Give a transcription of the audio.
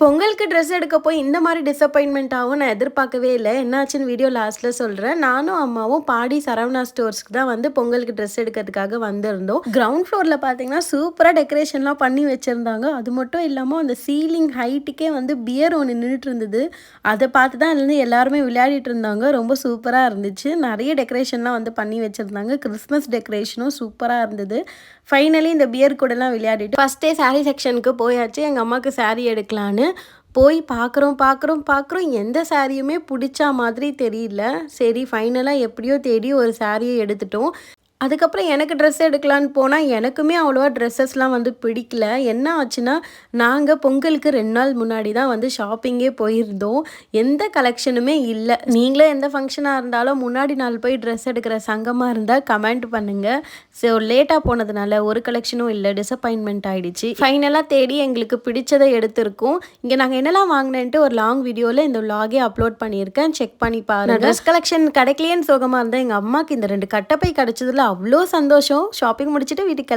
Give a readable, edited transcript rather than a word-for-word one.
பொங்கலுக்கு ட்ரெஸ் எடுக்க போய் இந்த மாதிரி டிசப்பாயின்மெண்ட் ஆகும் நான் எதிர்பார்க்கவே இல்லை. என்னாச்சுன்னு வீடியோ லாஸ்ட்டில் சொல்கிறேன். நானும் அம்மாவும் பாடி சரவணா ஸ்டோர்ஸ்க்கு தான் வந்து பொங்கலுக்கு ட்ரெஸ் எடுக்கிறதுக்காக வந்திருந்தோம். கிரவுண்ட் ஃப்ளோரில் பார்த்தீங்கன்னா சூப்பராக டெக்கரேஷன்லாம் பண்ணி வச்சுருந்தாங்க. அது மட்டும் இல்லாமல் அந்த சீலிங் ஹைட்டுக்கே வந்து பியர் ஒன்று நின்றுட்டு இருந்தது. அதை பார்த்து தான் இருந்து எல்லாருமே விளையாடிட்டு இருந்தாங்க. ரொம்ப சூப்பராக இருந்துச்சு. நிறைய டெக்கரேஷன்லாம் வந்து பண்ணி வச்சுருந்தாங்க. கிறிஸ்மஸ் டெக்கரேஷனும் சூப்பராக இருந்தது. ஃபைனலி இந்த பியர் கூடலாம் விளையாடிட்டு ஃபஸ்ட் டே சாரீ செக்ஷனுக்கு போயாச்சு. எங்கள் அம்மாவுக்கு சாரீ எடுக்கலான்னு போய் பார்க்குறோம். எந்த சாரியுமே பிடிச்சா மாதிரி தெரியல. சரி ஃபைனலாக எப்படியோ தேடி ஒரு சாரியை எடுத்துட்டோம். அதுக்கப்புறம் எனக்கு ட்ரெஸ் எடுக்கலான்னு போனால் எனக்குமே அவ்வளோவா ட்ரெஸ்ஸஸ்லாம் வந்து பிடிக்கல. என்ன ஆச்சுன்னா, நாங்கள் பொங்கலுக்கு 2 நாள் முன்னாடி தான் வந்து ஷாப்பிங்கே போயிருந்தோம். எந்த கலெக்ஷனுமே இல்லை. நீங்களே எந்த ஃபங்க்ஷனாக இருந்தாலும் முன்னாடி நாள் போய் ட்ரெஸ் எடுக்கிற சங்கமாக இருந்தால் கமெண்ட் பண்ணுங்கள். ஸோ லேட்டாக போனதுனால ஒரு கலெக்ஷனும் இல்லை. டிசப்பாயின்மெண்ட் ஆகிடுச்சு. ஃபைனலாக தேடி எங்களுக்கு பிடிச்சதை எடுத்திருக்கோம். இங்கே நாங்கள் என்னெல்லாம் வாங்கினேன்ட்டு ஒரு லாங் வீடியோவில் இந்த விலாகே அப்லோட் பண்ணியிருக்கேன். செக் பண்ணி பாருங்கள். ட்ரெஸ் கலெக்ஷன் கிடைக்கலையேன்னு சோகமாக இருந்தேன். எங்கள் அம்மாவுக்கு இந்த 2 கட்டப்பை கிடச்சதில் அவ்வளோ சந்தோஷம். ஷாப்பிங் முடிச்சுட்டு வீட்டுக்கு